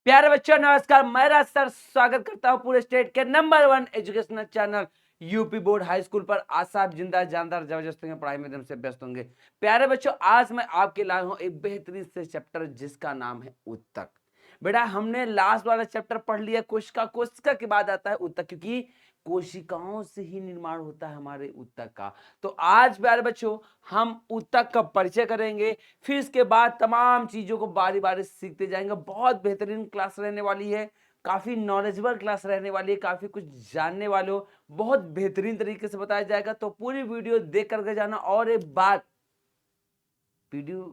प्यारे बच्चों नमस्कार, मैं सर स्वागत करता हूं पूरे स्टेट के number 1 educational channel UP board high school पर। आज से आप जिंदा जानदार जबरदस्त होंगे, पढ़ाई में एकदम से व्यस्त होंगे। प्यारे बच्चों, आज मैं आपके लाया हूं एक बेहतरीन से चैप्टर जिसका नाम है उत्तक। बेटा, हमने लास्ट वाला चैप्टर पढ़ लिया कोशिका। कोशिका के बाद आता है उत्तक, क्योंकि कोशिकाओं से ही निर्माण होता है हमारे उत्तक का। तो आज प्यारे बच्चों हम उत्तक का परिचय करेंगे, फिर इसके बाद तमाम चीजों को बारी बारी सीखते जाएंगे। बहुत बेहतरीन क्लास रहने वाली है, काफी नॉलेजेबल क्लास रहने वाली है, काफी कुछ जानने वाले हो, बहुत बेहतरीन तरीके से बताया जाएगा। तो पूरी वीडियो देख करके जाना, और एक बात, वीडियो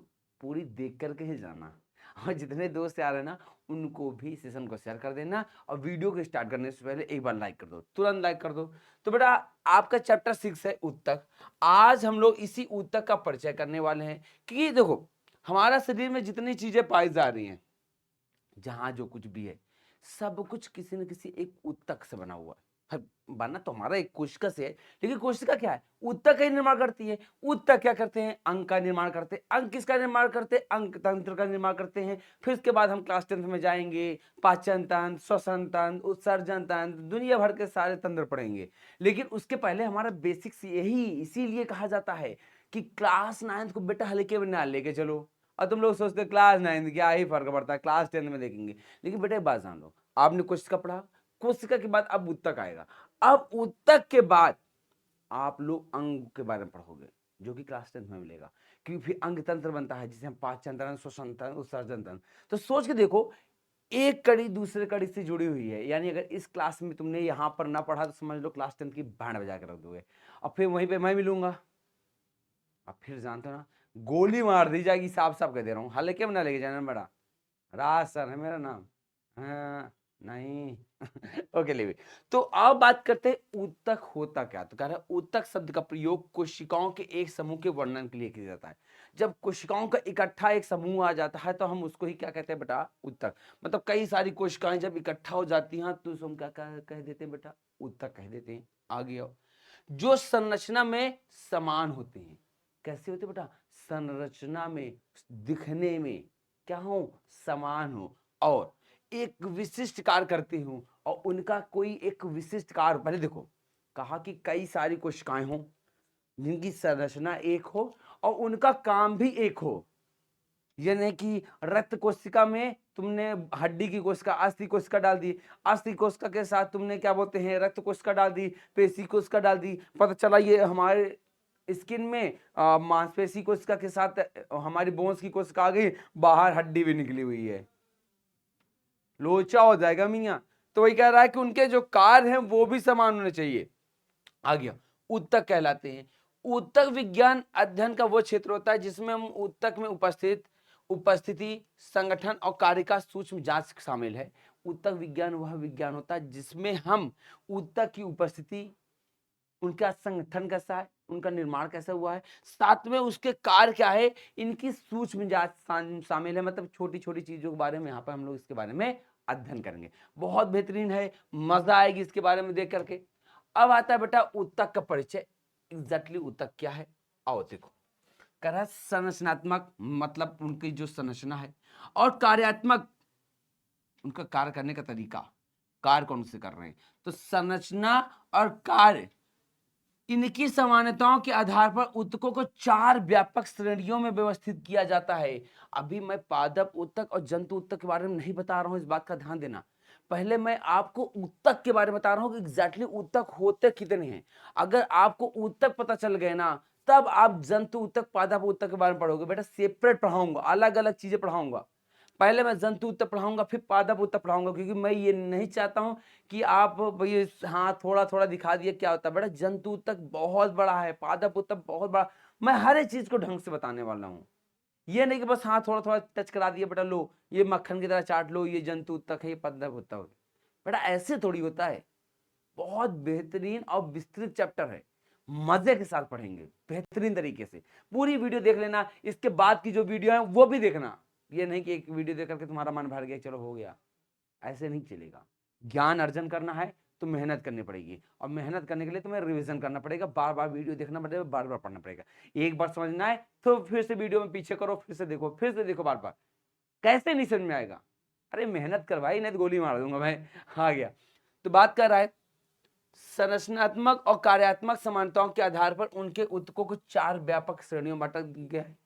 पूरी देख करके ही जाना, और जितने दोस्त आ रहे हैं ना उनको भी सेशन को शेयर कर देना, और वीडियो को स्टार्ट करने से पहले एक बार लाइक कर दो, तुरंत लाइक कर दो। तो बेटा, आपका चैप्टर 6 है उत्तक। आज हम लोग इसी उत्तक का परिचय करने वाले हैं, क्योंकि देखो हमारा शरीर में जितनी चीजें पाई जा रही हैं, जहां जो कुछ भी है, सब कुछ किसी न किसी एक उत्तक से बना हुआ है। बना तो हमारा एक कोशिका से है, लेकिन कोशिका क्या है, उत्तक का ही निर्माण करती है। उत्तक क्या करते हैं, अंग का निर्माण करते हैं। अंग किसका निर्माण करते हैं, अंग तंत्र का निर्माण करते हैं। फिर उसके बाद हम क्लास 10th में जाएंगे, पाचन तंत्र, श्वसन तंत्र, उत्सर्जन तंत्र, दुनिया भर के सारे तंत्र पढ़ेंगे। लेकिन उसके पहले हमारा बेसिक्स यही, इसीलिए कहा जाता है कि क्लास 9th को बेटा हल्के में ना लेके चलो। और तुम लोग सोचते क्लास 9th क्या ही फर्क पड़ता है, क्लास 10th में देखेंगे। लेकिन बेटा एक बात जान लो, आपने कोशिका पढ़ा, कोशिका के बाद अब उत्तक आएगा। अब उत्तक के बाद आप लोग अंग के बारे में पढ़ोगे, जो कि क्लास 10th में मिलेगा, क्योंकि फिर अंग तंत्र बनता है जिसे हम पाचन तंत्र, श्वसन तंत्र, उत्सर्जन तंत्र। तो सोच के देखो, एक कड़ी दूसरे कड़ी से जुड़ी हुई है। यानी अगर इस क्लास में तुमने यहां पर ना पढ़ा तो समझ लो क्लास 10th की बैंड बजा के रख दोगे, और फिर वहीं पे मैं मिलूंगा। अब फिर जानते हो ना, गोली मार दी जाएगी, साफ साफ कह दे रहा हूँ, हल्के में ना लेके जाना बड़ा। राज सर है मेरा नाम। हाँ, नहीं। Okay Levi. तो अब बात करते हैं ऊतक होता क्या। तो कह रहा है ऊतक शब्द का प्रयोग कोशिकाओं के एक समूह के वर्णन के लिए किया जाता है। जब कोशिकाओं का इकट्ठा एक समूह आ जाता है तो हम उसको ही क्या कहते हैं बेटा, ऊतक। मतलब कई सारी कोशिकाएं जब इकट्ठा हो जाती हैं तो हम क्या कह देते हैं बेटा, ऊतक कह देते हैं। आगे आओ, जो संरचना में समान होते हैं। कैसे होते बेटा, संरचना में, दिखने में क्या हो, समान हो, और एक विशिष्ट कार्य करते हो, और उनका कोई एक विशिष्ट कार्य। पहले देखो, कहा कि कई सारी कोशिकाएं हो जिनकी संरचना एक हो और उनका काम भी एक हो। यानी कि रक्त कोशिका में तुमने हड्डी की कोशिका, अस्थि कोशिका डाल दी, अस्थि कोशिका के साथ तुमने क्या बोलते हैं, रक्त कोशिका डाल दी, पेशी कोशिका डाल दी, पता चला ये हमारे स्किन में मांसपेशी कोशिका के साथ हमारी बोन्स की कोशिका आ गई, बाहर हड्डी भी निकली हुई है, लोचा हो जाएगा मियाँ। तो वही कह रहा है कि उनके जो कार्य हैं वो भी समान होने चाहिए। आ गया, ऊतक कहलाते हैं। ऊतक विज्ञान अध्ययन का वो क्षेत्र होता है जिसमें हम ऊतक में उपस्थिति, संगठन और कार्य का सूक्ष्म जांच शामिल है। ऊतक विज्ञान वह विज्ञान होता है जिसमें हम ऊतक की उपस्थिति, उनका संगठन कैसा है, उनका निर्माण कैसा हुआ है, साथ में उसके कार्य क्या है, इनकी सूक्ष्म जांच शामिल है। मतलब छोटी छोटी चीजों के बारे में यहाँ पर हम लोग इसके बारे में अध्ययन करेंगे। बहुत बेहतरीन है, मजा आएगी इसके बारे में देख करके। अब आता है बेटा ऊतक का परिचय। एग्जैक्टली ऊतक क्या है, आओ देखो। कह रहा है संरचनात्मक, मतलब उनकी जो संरचना है, और कार्यात्मक, उनका कार्य करने का तरीका, कार्य कौन से कर रहे हैं। तो संरचना और कार्य, इनकी समानताओं के आधार पर ऊतकों को 4 व्यापक श्रेणियों में व्यवस्थित किया जाता है। अभी मैं पादप ऊतक और जंतु ऊतक के बारे में नहीं बता रहा हूं, इस बात का ध्यान देना। पहले मैं आपको ऊतक के बारे में बता रहा हूं कि एग्जैक्टली ऊतक होते कितने हैं। अगर आपको ऊतक पता चल गए ना, तब आप जंतु ऊतक, पादप ऊतक के बारे में पढ़ोगे। बेटा सेपरेट पढ़ाऊंगा, अलग अलग चीजें पढ़ाऊंगा। पहले मैं जंतु ऊतक पढ़ाऊंगा, फिर पादप ऊतक पढ़ाऊंगा, क्योंकि मैं ये नहीं चाहता हूं कि आप भाई हाँ थोड़ा थोड़ा दिखा दिया क्या होता है। बेटा जंतु तक बहुत बड़ा है, पादप तक बहुत बड़ा। मैं हर एक चीज को ढंग से बताने वाला हूँ। ये नहीं कि बस हाँ थोड़ा थोड़ा टच करा दिया, बेटा लो ये मक्खन की तरह चाट लो, ये जंतु तक है, ये पादप तक। बेटा ऐसे थोड़ी होता है। बहुत बेहतरीन और विस्तृत चैप्टर है, मजे के साथ पढ़ेंगे बेहतरीन तरीके से। पूरी वीडियो देख लेना, इसके बाद की जो वीडियो है वो भी देखना। ये नहीं कि एक वीडियो देख करके तुम्हारा मन भर गया चलो हो गया, ऐसे नहीं चलेगा। ज्ञान अर्जन करना है तो मेहनत करनी पड़ेगी, और मेहनत करने के लिए तुम्हें रिवीजन करना पड़ेगा, बार बार वीडियो देखना पड़ेगा, बार बार पढ़ना पड़ेगा। एक बार समझना है तो फिर से वीडियो में पीछे करो, फिर से देखो, फिर से देखो, बार बार। कैसे नहीं समझ में आएगा। अरे मेहनत कर भाई, नहीं तो गोली मार दूंगा मैं। आ गया। तो बात कर रहा है संरचनात्मक और कार्यात्मक समानताओं के आधार पर उनके ऊतकों को 4 व्यापक श्रेणियों में बांटा गया है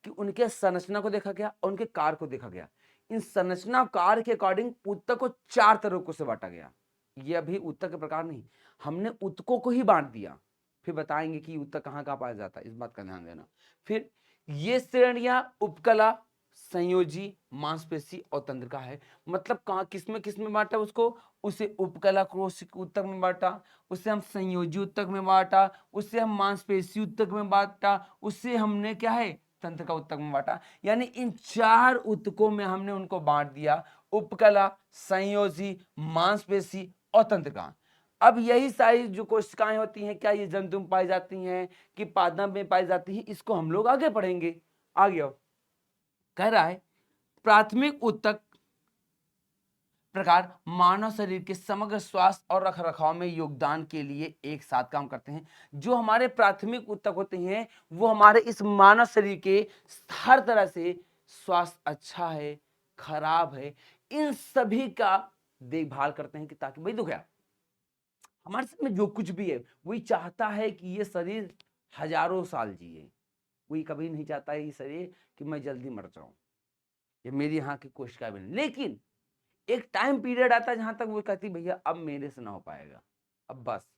कि उनके संरचना को देखा गया और उनके कार्य को देखा गया। इन संरचना और कार्य के अकॉर्डिंग ऊतक को 4 तरीकों से बांटा गया। ये अभी ऊतक के प्रकार नहीं, हमने ऊतकों को ही बांट दिया, फिर बताएंगे कि ऊतक कहाँ कहाँ पाया जाता है, इस बात का ध्यान देना। फिर ये श्रेणियां उपकला, संयोजी, मांसपेशी और तंत्रिका है। मतलब कहाँ किसमें बांटा उसको, उसे उपकला कोशिक ऊतक में बांटा, उसे हम संयोजी ऊतक में बांटा, उसे हम मांसपेशी ऊतक में बांटा, उसे हमने क्या है तंत्र का ऊतक में बांटा। यानी इन 4 ऊतकों में हमने उनको बांट दिया, उपकला, संयोजी, मांसपेशी और तंत्रिका। अब यही सारी जो कोशिकाएं होती हैं, क्या ये जंतु में पाई जाती हैं कि पादप में पाई जाती हैं, इसको हम लोग आगे पढ़ेंगे। आगे कह रहा है प्राथमिक ऊतक प्रकार मानव शरीर के समग्र स्वास्थ्य और रखरखाव में योगदान के लिए एक साथ काम करते हैं। जो हमारे प्राथमिक ऊतक होते हैं वो हमारे इस मानव शरीर के हर तरह से स्वास्थ्य अच्छा है, खराब है, इन सभी का देखभाल करते हैं कि ताकि भाई देखो यार हमारे शरीर में जो कुछ भी है वही चाहता है कि ये शरीर हजारों साल जिए। वही कभी नहीं चाहता है ये शरीर कि मैं जल्दी मर जाऊं, ये मेरी यहाँ की कोशिकाएं बने। लेकिन एक टाइम पीरियड आता है जहां तक वो कहती भैया अब मेरे से ना हो पाएगा, अब बस।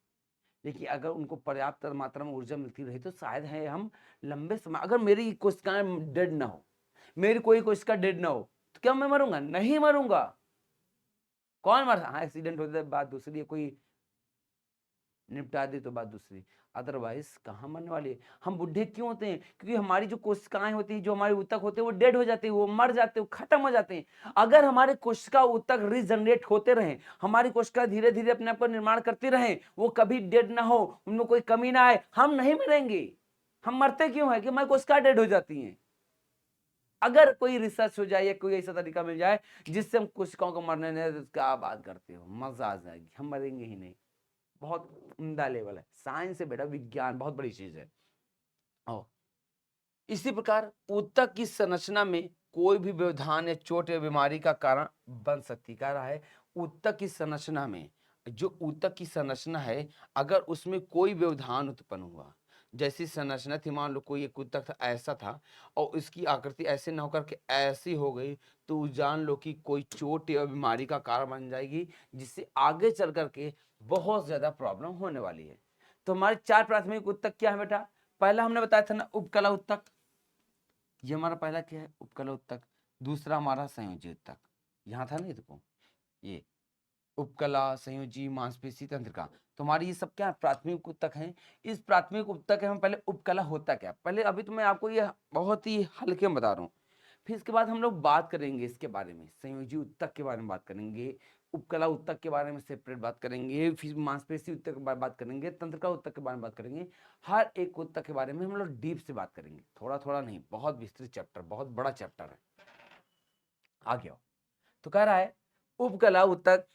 देखिए अगर उनको पर्याप्त मात्रा में ऊर्जा मिलती रही तो शायद है हम लंबे समय, अगर मेरी कोशिकाएं डेड ना हो, मेरी कोई कोशिका डेड ना हो, तो क्या मैं मरूंगा? नहीं मरूंगा। कौन मर, हाँ एक्सीडेंट होता है बात दूसरी है, कोई निपटा दी तो बात दूसरी, अदरवाइज कहाँ मरने वाली है। हम बुढ़े क्यों होते हैं? क्योंकि हमारी जो कोशिकाएं होती हैं, जो हमारे ऊतक होते हैं वो डेड हो जाते हैं, वो मर जाते हैं, वो खत्म हो जाते हैं। अगर हमारे कोशिका ऊतक रीजनरेट होते रहे, हमारी कोशिका धीरे धीरे अपने आप को निर्माण करती रहे, वो कभी डेड ना हो, उनमें कोई कमी ना आए, हम नहीं मरेंगे। हम मरते क्यों है कि हमारी कोशिका डेड हो जाती है। अगर कोई रिसर्च हो जाए या कोई ऐसा तरीका मिल जाए जिससे हम कोशिकाओं को मरने नहीं, तो क्या बात करते हो, मजा आ जाएगी, हम मरेंगे ही नहीं। बहुत उम्दा लेवल है, साइंस से बेटा विज्ञान बहुत बड़ी चीज है। और इसी प्रकार ऊतक की संरचना में कोई भी व्यवधान या चोट या बीमारी का कारण बन सकती। कह रहा है ऊतक की संरचना में, जो ऊतक की संरचना है अगर उसमें कोई व्यवधान उत्पन्न हुआ, जैसी संरचना थी, मान लो कोई एक ऊतक था ऐसा था और इसकी आकृति ऐसे न होकर के ऐसी हो गई, तो जान लो कि कोई चोट या बीमारी का कारण बन जाएगी, जिससे आगे चल करके बहुत ज्यादा प्रॉब्लम होने वाली है। तो हमारे 4 प्राथमिक ऊतक क्या है बेटा? पहला हमने बताया था ना उपकला ऊतक, ये हमारा पहला क्या है उपकला ऊतक। दूसरा हमारा संयोजी ऊतक, यहाँ था ना, देखो ये उपकला, संयोजी, मांसपेशी, तंत्रिका। तो हमारी ये सब क्या प्राथमिक ऊतक हैं। इस प्राथमिक ऊतक में पहले उपकला होता क्या, पहले अभी तो मैं आपको ये बहुत ही हल्के में बता रहा हूँ, फिर इसके बाद हम लोग बात करेंगे इसके बारे में, संयोजी ऊतक के बारे में बात करेंगे, उपकला ऊतक के बारे में सेपरेट बात करेंगे, फिर मांसपेशी ऊतक के बारे में बात करेंगे, तंत्रिका ऊतक के बारे में बात करेंगे। हर एक ऊतक के बारे में हम लोग डीप से बात करेंगे, थोड़ा थोड़ा नहीं, बहुत विस्तृत चैप्टर, बहुत बड़ा चैप्टर है। आ गया। तो कह रहा है उपकला ऊतक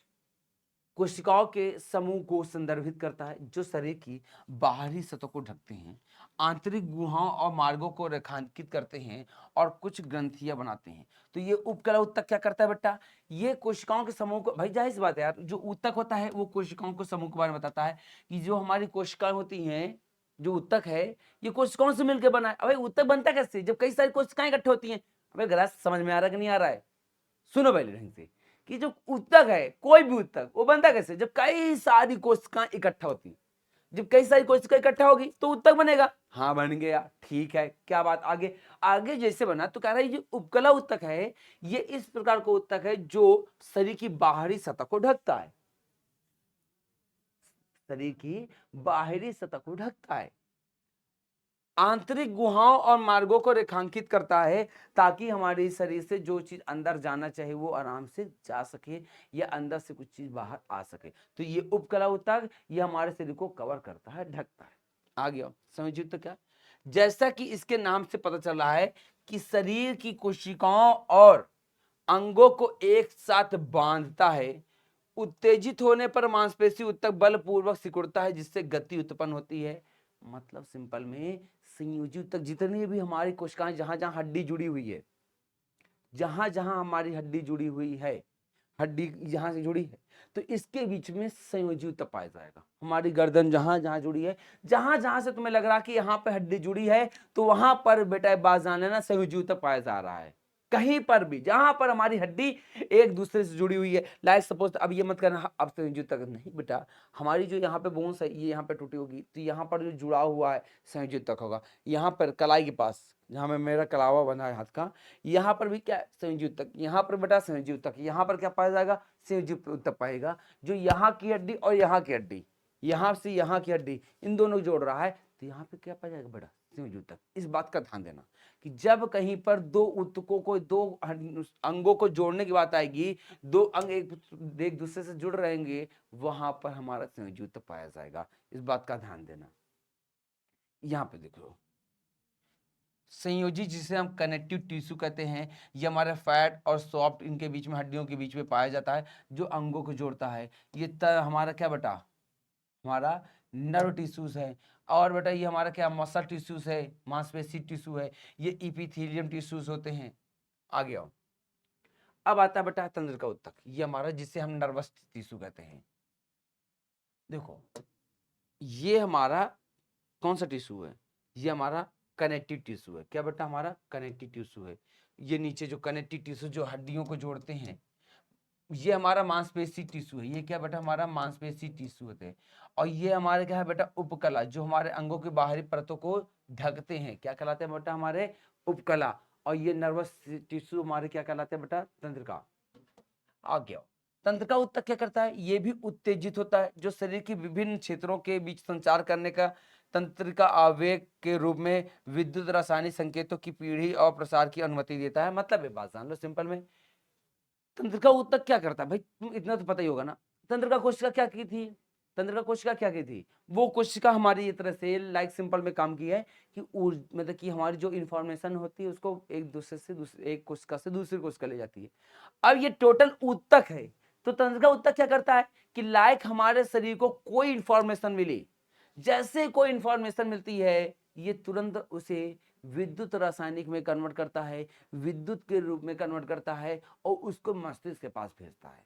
कोशिकाओं के समूह को संदर्भित करता है जो शरीर की बाहरी सतह को ढकते हैं, आंतरिक गुहाओं और मार्गों को रेखांकित करते हैं और कुछ ग्रंथियां बनाते हैं। तो ये उपकला ऊतक क्या करता है बेटा? ये कोशिकाओं के समूह को, भाई जाहिर सी बात है यार, जो ऊतक होता है वो कोशिकाओं के समूह के बारे में बताता है कि जो हमारी कोशिकाएं होती हैं, जो ऊतक है ये कोशिकाओं से मिलकर बना है। अबे ऊतक बनता कैसे? जब कई सारी कोशिकाएं इकट्ठी होती हैं। अबे ग्रास समझ में आ रहा है कि नहीं आ रहा है? सुनो पहले ढंग से कि जो ऊतक है, कोई भी ऊतक, वो बनता कैसे? जब कई सारी कोशिकाएं इकट्ठा होती हैं। जब कई सारी कोशिकाएं इकट्ठा होगी तो ऊतक बनेगा। हाँ बन गया, ठीक है, क्या बात। आगे आगे जैसे बना तो कह रहा है ये उपकला ऊतक है, ये इस प्रकार का ऊतक है जो शरीर की बाहरी सतह को ढकता है, शरीर की बाहरी सतह को ढकता है, आंतरिक गुहाओं और मार्गों को रेखांकित करता है ताकि हमारे शरीर से जो चीज अंदर जाना चाहिए वो आराम से जा सके या अंदर से कुछ चीज बाहर आ सके। तो ये उपकला ऊतक ये हमारे शरीर को कवर करता है, ढकता है। आ गया समझिए। तो क्या, जैसा कि इसके नाम से पता चल रहा है कि शरीर की कोशिकाओं और अंगों को एक साथ बांधता है। उत्तेजित होने पर मांसपेशी ऊतक बलपूर्वक सिकुड़ता है जिससे गति उत्पन्न होती है। मतलब सिंपल में संयोजी ऊतक जितनी भी हमारी कोशिकाएं जहां जहां हड्डी जुड़ी हुई है, जहां जहां हमारी हड्डी जुड़ी हुई है, हड्डी जहां से जुड़ी है, तो इसके बीच में संयोजी ऊतक पाया जाएगा। हमारी गर्दन जहां जहां जुड़ी है, जहां जहां से तुम्हें लग रहा कि यहाँ पे हड्डी जुड़ी है, तो वहां पर बेटा बात जान लेना संयोजी ऊतक पाया जा रहा है। कहीं पर भी जहां पर हमारी हड्डी एक दूसरे से जुड़ी हुई है, लाइक सपोज, अब ये मत करना अब संयोजी ऊतक नहीं बेटा, हमारी जो यहाँ पे बोन्स है ये यहाँ पे टूटी होगी, तो यहाँ पर जो जुड़ा हुआ है संयोजी ऊतक होगा। यहाँ पर कलाई के पास जहाँ में मेरा कलावा बना है हाथ का, यहाँ पर भी क्या है संयोजी ऊतक, यहाँ पर बेटा संयोजी ऊतक, यहाँ पर क्या पाया जाएगा संयोजी ऊतक पाएगा। जो यहाँ की हड्डी और यहाँ की हड्डी, यहाँ से यहाँ की हड्डी, इन दोनों को जोड़ रहा है, तो यहाँ पे क्या पाया जाएगा बेटा संयोजी ऊतक। इस बात का ध्यान देना कि जब कहीं पर दो ऊतकों को, दो अंगों को जोड़ने की बात आएगी, दो अंग एक दूसरे से जुड़ रहेंगे, वहां पर हमारा संयोजी ऊतक पाया जाएगा। इस बात का ध्यान देना। यहाँ पे देख लो संयोजी, जिसे हम कनेक्टिव टिश्यू कहते हैं, ये हमारे फैट और सॉफ्ट इनके बीच में, हड्डियों के बीच में पाया जाता है, जो अंगों को जोड़ता है। ये हमारा क्या बेटा, हमारा नर्व टिश्यूज है। और बेटा ये हमारा क्या मसल टिश्यूज है, मांसपेशी टिश्यू है, ये इपिथेलियम टिश्यूज होते हैं। आगे आओ, अब आता है बेटा तंत्रिका ऊतक, ये हमारा जिसे हम नर्वस टिश्यू कहते हैं। देखो ये हमारा कौन सा टिश्यू है, ये हमारा कनेक्टिव टिश्यू है। क्या बेटा हमारा कनेक्टिव टिश्यू है। ये नीचे जो कनेक्टिव टिश्यू जो हड्डियों को जोड़ते हैं, ये हमारा मांसपेशी टिश्यू है। ये क्या बेटा हमारा मांसपेशी टिश्यू होते हैं। और ये हमारे क्या है बेटा उपकला, जो हमारे अंगों की बाहरी परतों को ढकते हैं, क्या कहलाते हैं बेटा हमारे उपकला। और ये नर्वस टिश्यू हमारे क्या कहलाते हैं बेटा तंत्रिका। आगे आओ, तंत्रिका ऊतक क्या करता है, ये भी उत्तेजित होता है, जो शरीर की विभिन्न क्षेत्रों के बीच संचार करने का तंत्रिका आवेग के रूप में विद्युत रासायनिक संकेतों की पीढ़ी और प्रसार की अनुमति देता है। मतलब ये बात जान लो सिंपल में, तंत्रिका ऊतक क्या करता है भाई, तुम इतना तो पता ही होगा ना। तंत्रिका कोशिका क्या की थी, तंत्रिका कोशिका क्या की थी, वो कोशिका हमारी ये तरह से लाइक सिंपल में काम की है कि मतलब कि हमारी जो इंफॉर्मेशन होती है उसको एक दूसरे से दूसरे, एक कोशिका से दूसरी कोशिका ले जाती है। अब ये टोटल ऊतक है, तो तंत्रिका ऊतक क्या करता है कि लाइक हमारे शरीर को कोई इंफॉर्मेशन मिली, जैसे कोई इंफॉर्मेशन मिलती है, ये तुरंत उसे विद्युत रासायनिक में कन्वर्ट करता है, विद्युत के रूप में कन्वर्ट करता है और उसको मस्तिष्क के पास भेजता है।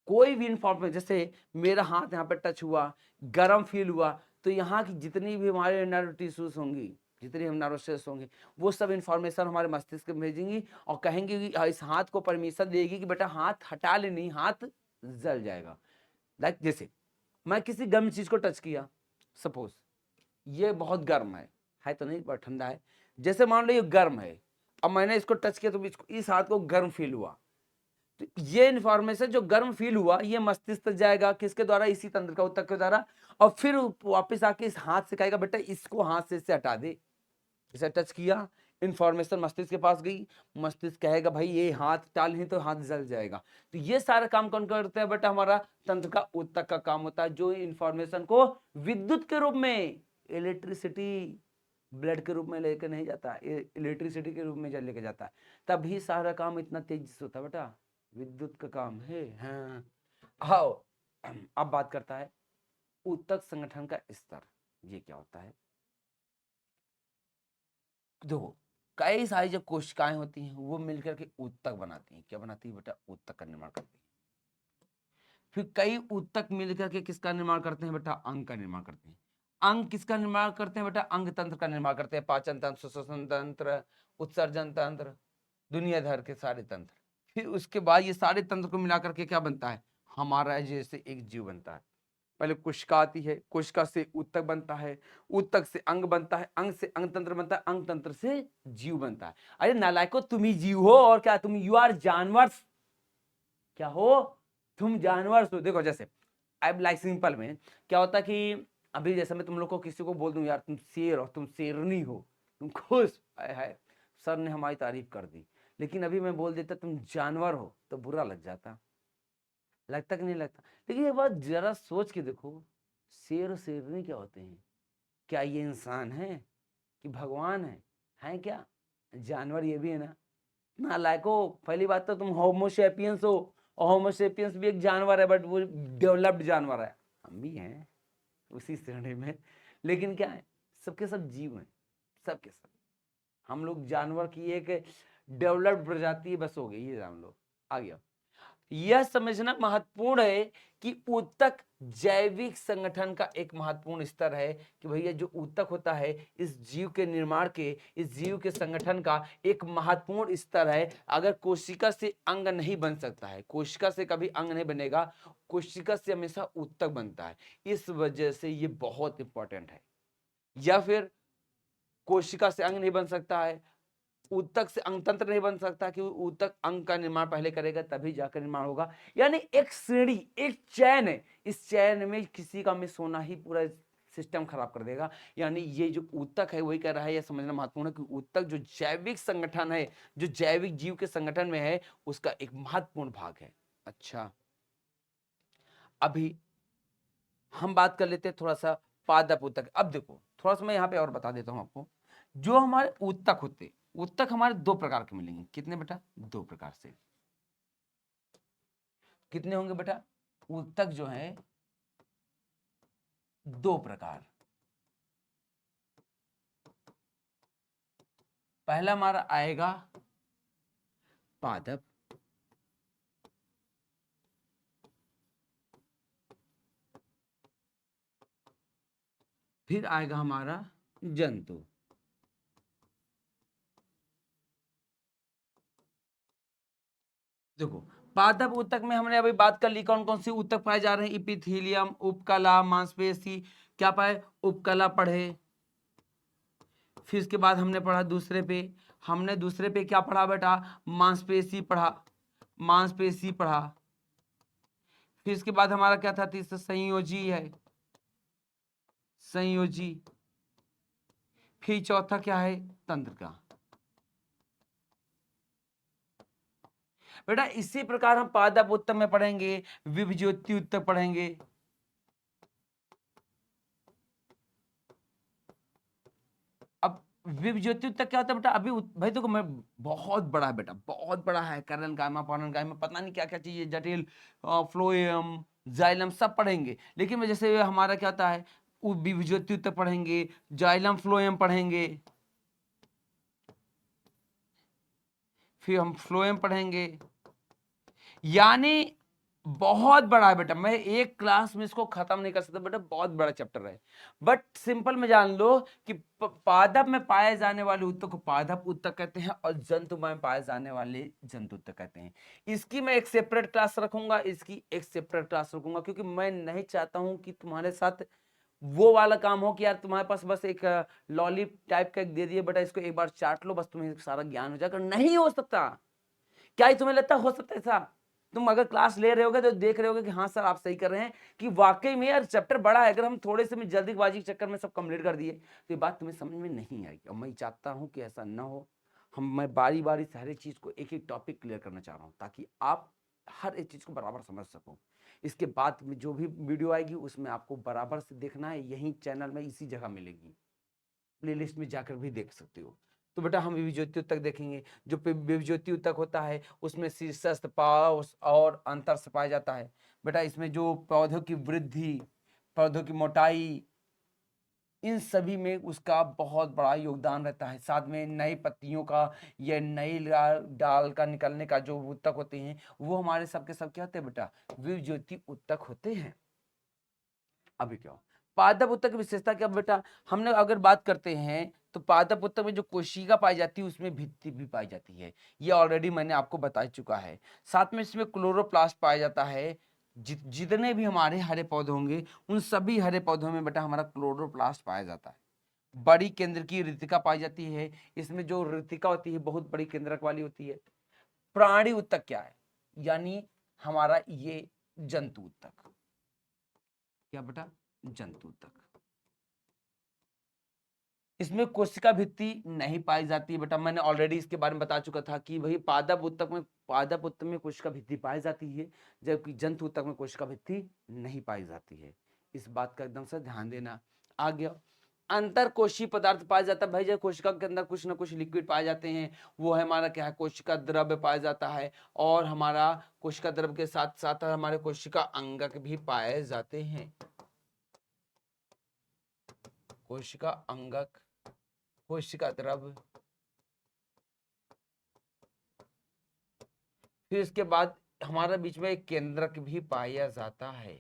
कोई भी इंफॉर्मेशन, जैसे मेरा हाथ यहाँ पे टच हुआ, गर्म फील हुआ, तो यहाँ की जितनी भी हमारे नर्व टिश्यूज होंगी, जितनी हम नर्व सेल्स होंगे, वो सब इंफॉर्मेशन हमारे मस्तिष्क में भेजेंगी और कहेंगे कि इस हाथ को परमिशन देगी कि बेटा हाथ हटा ले, नहीं हाथ जल जाएगा। लाइक जैसे मैं किसी गर्म चीज को टच किया, सपोज ये बहुत गर्म है तो नहीं बहुत ठंडा है, जैसे मान लो ये गर्म है, अब मैंने इसको टच किया तो इस हाथ को गर्म फील हुआ, तो ये इन्फॉर्मेशन जो गर्म फील हुआ ये मस्तिष्क तक जाएगा, किसके द्वारा, इसी तंत्रिका ऊतक के द्वारा। और फिर वापस आके इस हाथ से कहेगा बेटा इसको हाथ से इससे हटा दे, इसे टच किया, इंफॉर्मेशन मस्तिष्क के पास गई, मस्तिष्क कहेगा भाई ये हाथ टाल ही तो हाथ जल जाएगा। तो ये सारा काम कौन करता है बेटा, हमारा तंत्रिका ऊतक का काम होता है, जो इंफॉर्मेशन को विद्युत के रूप में, इलेक्ट्रिसिटी ब्लड के रूप में लेकर नहीं जाता, इलेक्ट्रिसिटी के रूप में लेके जाता है। तभी सारा काम इतना तेजी से होता है बेटा, विद्युत का काम है। हाँ आओ, अब बात करता है ऊतक संगठन का स्तर, ये क्या होता है। देखो कई सारी जब कोशिकाएं होती हैं वो मिलकर के ऊतक बनाती हैं, क्या बनाती है बेटा, ऊतक का निर्माण करती है। फिर कई ऊतक मिलकर के किसका निर्माण करते हैं बेटा, अंग का निर्माण करते हैं। अंग किसका निर्माण करते हैं बेटा, अंग तंत्र का निर्माण करते हैं, पाचन तंत्र, श्वसन तंत्र, उत्सर्जन तंत्र, दुनिया भर के सारे तंत्र। फिर उसके बाद ये सारे तंत्र को मिलाकर के क्या बनता है, हमारा जैसे एक जीव बनता है। पहले कोशिका आती है, कोशिका से ऊतक बनता है, ऊतक से अंग बनता है, अंग से अंग तंत्र बनता है, अंग तंत्र से जीव बनता है। अरे नालायको तुम ही जीव हो और क्या, तुम यू आर जानवर, क्या हो तुम, जानवर हो। देखो जैसे अब लाइक सिंपल में क्या होता है कि अभी जैसे मैं तुम लोग को किसी को बोल दूं यार तुम शेर हो, तुम शेरनी हो, तुम खुश है, सर ने हमारी तारीफ कर दी, लेकिन अभी मैं बोल देता तुम जानवर हो तो बुरा लग जाता, लगता कि नहीं लगता। लेकिन ये बात जरा सोच के देखो, शेर और शेरनी क्या होते हैं, क्या ये इंसान है कि भगवान है क्या, जानवर ये भी है ना। नालायको पहली बात तो तुम होमोसेपियंस हो, और होमोसेपियंस भी एक जानवर है बट वो डेवलप्ड जानवर है, हम भी हैं उसी श्रेणी में। लेकिन क्या है, सबके सब जीव हैं, सबके सब हम लोग जानवर की एक डेवलप्ड प्रजाति बस हो गई, ये जान लो। आ गया। यह समझना महत्वपूर्ण है कि ऊतक जैविक संगठन का एक महत्वपूर्ण स्तर है कि भैया जो ऊतक होता है इस जीव के निर्माण के, इस जीव के संगठन का एक महत्वपूर्ण स्तर है। अगर कोशिका से अंग नहीं बन सकता है, कोशिका से कभी अंग नहीं बनेगा, कोशिका से हमेशा ऊतक बनता है, इस वजह से ये बहुत इंपॉर्टेंट है। या फिर कोशिका से अंग नहीं बन सकता है, ऊतक से अंग तंत्र नहीं बन सकता, कि ऊतक अंग का निर्माण पहले करेगा तभी जाकर निर्माण होगा। यानी एक श्रेणी, एक चैन है, इस चैन में किसी का मिस होना ही पूरा सिस्टम खराब कर देगा। यानी ये जो ऊतक है वही कह रहा है, यह समझना महत्वपूर्ण है कि ऊतक जो जैविक संगठन है, जो जैविक जीव के संगठन में है, उसका एक महत्वपूर्ण भाग है। अच्छा, अभी हम बात कर लेते हैं थोड़ा सा पादप ऊतक। अब देखो थोड़ा सा मैं यहाँ पे और बता देता हूँ आपको। जो हमारे ऊतक होते, ऊतक हमारे दो प्रकार के मिलेंगे। कितने बेटा? दो प्रकार से। कितने होंगे बेटा? ऊतक जो है दो प्रकार। पहला हमारा आएगा पादप, फिर आएगा हमारा जंतु। देखो पादप ऊतक में हमने अभी बात कर ली कौन कौन सी ऊतक पाए जा रहे हैं। इपिथीलियम, उपकला, मांसपेशी। क्या पाए? उपकला पढ़े। फिर इसके बाद हमने पढ़ा दूसरे पे, हमने दूसरे पे क्या पढ़ा बेटा? मांसपेशी पढ़ा, मांसपेशी पढ़ा। फिर इसके बाद हमारा क्या था? तीसरा संयोजी है, संयोजी। फिर चौथा क्या है? तंत्रिका। बेटा इसी प्रकार हम पादप ऊतक में पढ़ेंगे, विभज्योति ऊतक पढ़ेंगे। अब विभज्योति ऊतक क्या होता है बेटा? अभी भाई देखो मैं, बहुत बड़ा है बेटा, बहुत बड़ा है। कर्णकायमा, पर्णकायमा, पता नहीं क्या क्या चीजें, जटिल, फ्लोएम, जाइलम सब पढ़ेंगे। लेकिन जैसे हमारा क्या होता है, विभज्योति ऊतक पढ़ेंगे, जाइलम फ्लोएम पढ़ेंगे, फिर हम फ्लोएम पढ़ेंगे। यानी बहुत बड़ा है बेटा, मैं एक क्लास में इसको खत्म नहीं कर सकता बेटा, बहुत बड़ा चैप्टर है। बट सिंपल में जान लो कि पादप में पाए जाने वाले ऊतक को पादप ऊतक कहते हैं, और जंतु में पाए जाने वाले जंतु ऊतक कहते हैं। इसकी मैं एक सेपरेट क्लास रखूंगा, इसकी एक सेपरेट क्लास रखूंगा, क्योंकि मैं नहीं चाहता हूं कि तुम्हारे साथ वो वाला काम हो कि यार तुम्हारे पास बस एक लॉली टाइप का एक दे दिए बेटा, इसको एक बार चाट लो, बस तुम्हें सारा ज्ञान हो जाएगा। नहीं हो सकता। क्या ही तुम्हें लगता हो सकता है ऐसा? तुम अगर क्लास ले रहे होगे तो देख रहे होगे कि हाँ सर आप सही कर रहे हैं, कि वाकई में यार चैप्टर बड़ा है। अगर हम थोड़े से में जल्दीबाजी के चक्कर में सब कंप्लीट कर दिए तो ये बात तुम्हें समझ में नहीं आएगी, और मैं चाहता हूं कि ऐसा ना हो। मैं बारी बारी सारी चीज को एक एक टॉपिक क्लियर करना चाह रहा हूँ, ताकि आप हर एक चीज को बराबर समझ सको। इसके बाद में जो भी वीडियो आएगी उसमें आपको बराबर से देखना है, यही चैनल में इसी जगह मिलेगी, प्लेलिस्ट में जाकर भी देख सकते हो। तो बेटा हम विभज्योति ऊतक देखेंगे। जो विभज्योति ऊतक होता है उसमें शीर्षस्थ, पार्श्व और अंतस्थ पाया जाता है। बेटा इसमें जो पौधों की वृद्धि, पौधों की मोटाई, इन सभी में उसका बहुत बड़ा योगदान रहता है। साथ में नई पत्तियों का या नई डाल का निकलने का जो ऊतक होते हैं, वो हमारे सबके सब क्या होते हैं बेटा? विभज्योति ऊतक होते हैं। अभी क्या पादप ऊतक की विशेषता क्या बेटा? हमने अगर बात करते हैं तो पादप ऊतक में जो कोशिका पाई जाती है उसमें भित्ति भी पाई जाती है, ये ऑलरेडी मैंने आपको बता चुका है। साथ में इसमें क्लोरोप्लास्ट पाया जाता है। जितने भी हमारे हरे पौधे होंगे उन सभी हरे पौधों में बेटा हमारा क्लोरोप्लास्ट पाया जाता है। बड़ी केंद्र की ऋतिका पाई जाती है। इसमें जो ऋतिका होती है बहुत बड़ी केंद्रक वाली होती है। प्राणी ऊतक क्या है? यानी हमारा ये जंतु ऊतक। क्या बेटा? जंतु ऊतक। इसमें कोशिका भित्ति नहीं पाई जाती है बेटा, मैंने ऑलरेडी इसके बारे में बता चुका था कि भाई पादप ऊतक में कोशिका भित्ति पाई जाती है, जबकि जंतु ऊतक में कोशिका भित्ति नहीं पाई जाती है। इस बात का एकदम से ध्यान देना। आ गया अंतर कोशिकीय पदार्थ पाया जाता है। भाई जब कोशिका के अंदर कुछ ना कुछ लिक्विड पाए जाते हैं, वो है हमारा क्या है? कोशिका द्रव्य पाया जाता है। और हमारा कोशिका द्रव्य के साथ साथ हमारे कोशिका अंगक भी पाए जाते हैं। कोशिका अंगक, कोशिका द्रव्य, फिर इसके बाद हमारे बीच में एक केंद्रक भी पाया जाता है।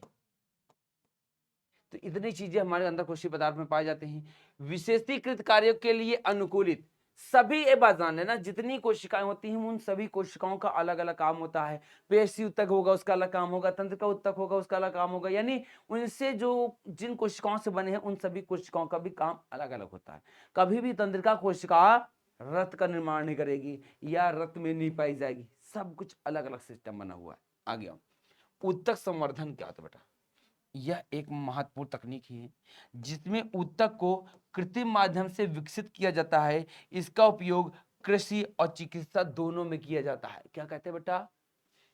तो इतनी चीजें हमारे अंदर कोशिकीय पदार्थ में पाए जाते हैं। विशेषीकृत कार्यों के लिए अनुकूलित सभी, ये बात जान लेना, जितनी कोशिकाएं होती हैं उन सभी कोशिकाओं का अलग अलग काम होता है। पेशी ऊतक होगा उसका अलग काम होगा, तंत्रिका ऊतक होगा उसका अलग काम होगा, यानी उनसे जो जिन कोशिकाओं से बने हैं उन सभी कोशिकाओं का भी काम अलग अलग होता है। कभी भी तंत्रिका कोशिका रक्त का निर्माण नहीं करेगी या रक्त में नहीं पाई जाएगी, सब कुछ अलग अलग सिस्टम बना हुआ है। आगे ऊतक संवर्धन क्या होता है बेटा? यह एक महत्वपूर्ण तकनीक है जिसमें ऊतक को कृत्रिम माध्यम से विकसित किया जाता है। इसका उपयोग कृषि और चिकित्सा दोनों में किया जाता है। क्या कहते हैं बेटा?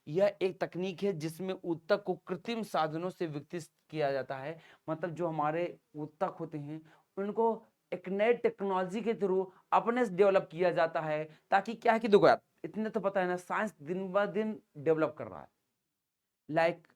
यह एक तकनीक है जिसमें ऊतक को कृत्रिम साधनों से विकसित किया जाता है। मतलब जो हमारे ऊतक होते हैं उनको एक नए टेक्नोलॉजी के थ्रू अपने से डेवलप किया जाता है, ताकि क्या है कि देखो यार, इतने तो पता है ना, साइंस दिन ब दिन डेवलप कर रहा है। लाइक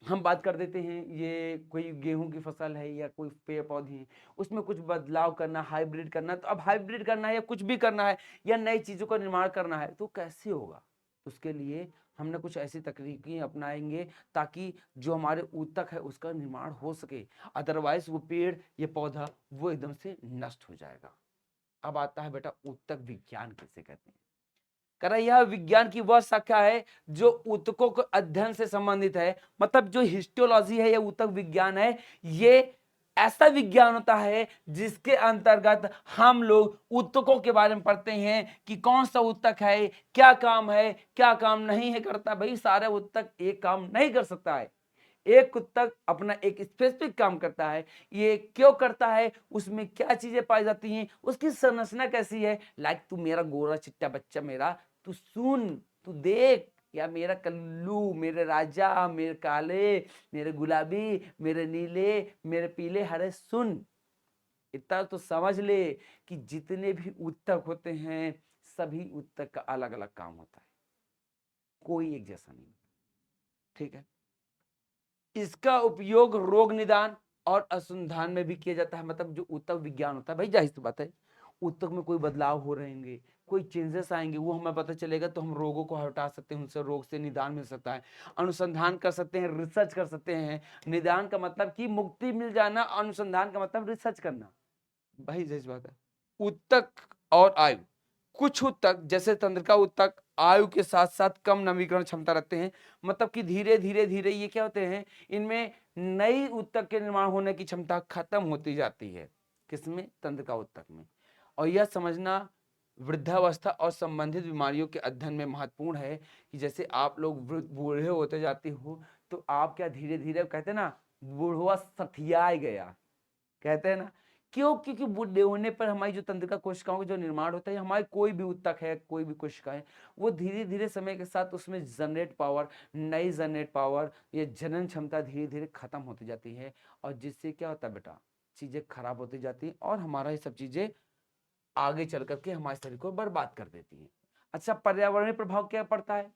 हम बात कर देते हैं, ये कोई गेहूं की फसल है या कोई पेड़ पौधे हैं, उसमें कुछ बदलाव करना, हाइब्रिड करना, तो अब हाइब्रिड करना है या कुछ भी करना है या नई चीजों का निर्माण करना है तो कैसे होगा? उसके लिए हमने कुछ ऐसी तकनीकें अपनाएंगे ताकि जो हमारे ऊतक है उसका निर्माण हो सके, अदरवाइज वो पेड़ या पौधा वो एकदम से नष्ट हो जाएगा। अब आता है बेटा ऊतक विज्ञान किसे कहते हैं। कह रहा यह विज्ञान की वह शाखा है जो ऊतकों के अध्ययन से संबंधित है। मतलब जो हिस्टोलॉजी है या ऊतक विज्ञान है, ये ऐसा विज्ञान होता है जिसके अंतर्गत हम लोग ऊतकों के बारे में पढ़ते हैं कि कौन सा ऊतक है, क्या काम नहीं है करता। भाई सारे ऊतक एक काम नहीं कर सकता है, एक ऊतक अपना एक स्पेसिफिक काम करता है। ये क्यों करता है, उसमें क्या चीजें पाई जाती हैं, उसकी संरचना कैसी है। लाइक तू मेरा गोरा चिट्टा बच्चा, मेरा तू सुन, तू देख, या मेरा कल्लू, मेरे राजा, मेरे काले, मेरे गुलाबी, मेरे नीले, मेरे पीले, हरे, सुन, इतना तो समझ ले कि जितने भी ऊतक होते हैं सभी ऊतक का अलग अलग काम होता है, कोई एक जैसा नहीं। ठीक है, इसका उपयोग रोग निदान और अनुसंधान में भी किया जाता है। मतलब जो ऊतक विज्ञान होता है, भाई जाहिर सी बात है, ऊतक में कोई बदलाव हो रहेंगे, कोई चेंजेस आएंगे, वो हमें पता चलेगा तो हम रोगों को हटा सकते हैं, उनसे रोग से निदान मिल सकता है, अनुसंधान कर सकते हैं, रिसर्च कर सकते हैं। निदान का मतलब कि मुक्ति मिल जाना, अनुसंधान का मतलब रिसर्च करना। भाई जाहिर बात है, ऊतक और आयु, कुछ ऊतक जैसे तंत्रिका ऊतक आयु के साथ साथ कम नवीकरण क्षमता रखते हैं। मतलब कि धीरे धीरे धीरे ये क्या होते हैं, इनमें नई ऊतक के निर्माण होने की क्षमता खत्म होती जाती है। किसमें? तंत्रिका ऊतक में। और यह समझना वृद्धावस्था और संबंधित बीमारियों के अध्ययन में महत्वपूर्ण है कि जैसे आप लोग बूढ़े होते जाते हो तो आप क्या धीरे धीरे, कहते हैं ना, बूढ़वा सठिया गया, कहते हैं ना, क्यों? क्योंकि बूढ़े होने पर हमारी जो तंत्रिका कोशिकाओं का जो निर्माण होता है, हमारी कोई भी ऊतक है, कोई भी कोशिका है, वो धीरे धीरे समय के साथ उसमें जनरेट पावर, नई जनरेट पावर, ये जनन क्षमता धीरे धीरे खत्म होती जाती है। और जिससे क्या होता है बेटा, चीजें खराब होती जाती हैं और हमारा ये सब चीजें आगे चल करके हमारे शरीर को बर्बाद कर देती है। अच्छा, पर्यावरणीय प्रभाव क्या पड़ता है?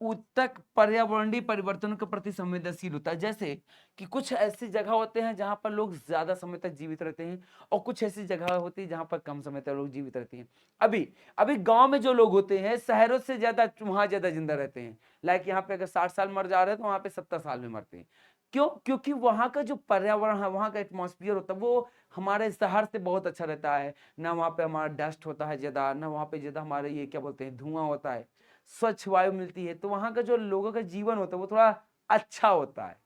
ऊतक पर्यावरणीय परिवर्तनों के प्रति संवेदनशील होता है। जैसे कि कुछ ऐसी जगह होते हैं जहां पर लोग ज्यादा समय तक जीवित रहते हैं और कुछ ऐसी जगह होती है जहां पर कम समय तक लोग जीवित रहते हैं। अभी अभी गांव में जो लोग होते हैं शहरों से ज्यादा वहां ज्यादा जिंदा रहते हैं। लाइक यहाँ पे अगर 60 साल मर जा रहे हैं तो वहां पे 70 साल में मरते हैं। क्यों? क्योंकि वहां का जो पर्यावरण है, वहां का एटमॉस्फेयर होता है, वो हमारे शहर से बहुत अच्छा रहता है। ना वहां पे हमारा डस्ट होता है ज्यादा, ना वहां पे ज्यादा हमारे ये क्या बोलते हैं धुआं होता है, स्वच्छ वायु मिलती है। तो वहां का जो लोगों का जीवन होता है वो थोड़ा अच्छा होता है।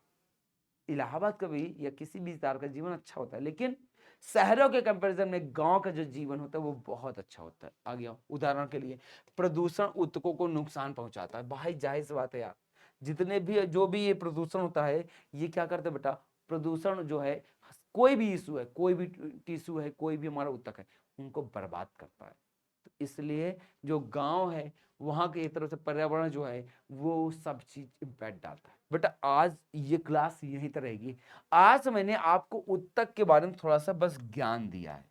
इलाहाबाद का भी या किसी भी शहर का जीवन अच्छा होता है, लेकिन शहरों के कंपैरिजन में गांव का जो जीवन होता है वो बहुत अच्छा होता है। आ गया उदाहरण के लिए, प्रदूषण ऊतकों को नुकसान पहुंचाता है। भाई जाहिर सी बात है यार, जितने भी जो भी ये प्रदूषण होता है, ये क्या करता है बेटा, प्रदूषण जो है, कोई भी इशू है, कोई भी टिश्यू है, कोई भी हमारा ऊतक है, उनको बर्बाद करता है। तो इसलिए जो गांव है वहां के एक तरफ से पर्यावरण जो है वो सब चीज इम्पैक्ट डालता है। बेटा आज ये क्लास यहीं तक रहेगी। आज मैंने आपको ऊतक के बारे में थोड़ा सा बस ज्ञान दिया है।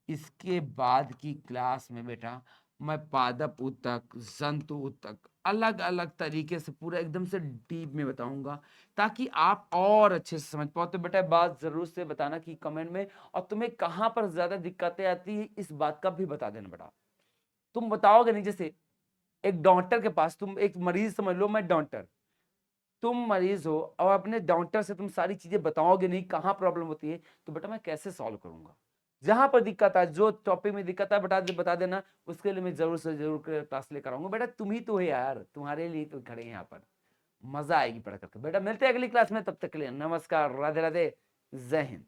इसके बाद की क्लास में बेटा मैं पादप ऊतक, जंतु ऊतक अलग अलग तरीके से पूरा एकदम से डीप में बताऊंगा, ताकि आप और अच्छे से समझ पाओ। तो बेटा बात जरूर से बताना कि कमेंट में, और तुम्हें कहां पर ज्यादा दिक्कतें आती है इस बात का भी बता देना बेटा। तुम बताओगे नहीं, जैसे एक डॉक्टर के पास, तुम एक मरीज समझ लो, मैं डॉक्टर, तुम मरीज हो और अपने डॉक्टर से तुम सारी चीजें बताओगे नहीं, कहाँ प्रॉब्लम होती है, तो बेटा मैं कैसे सॉल्व करूंगा? जहां पर दिक्कत है, जो टॉपिक में दिक्कत है बता देना, उसके लिए मैं जरूर से जरूर क्लास लेकर आऊंगा। बेटा तुम ही तो है यार, तुम्हारे लिए तो खड़े हैं यहाँ पर, मजा आएगी पढ़ करके। बेटा मिलते हैं अगली क्लास में, तब तक के लिए नमस्कार, राधे राधे, जय हिंद।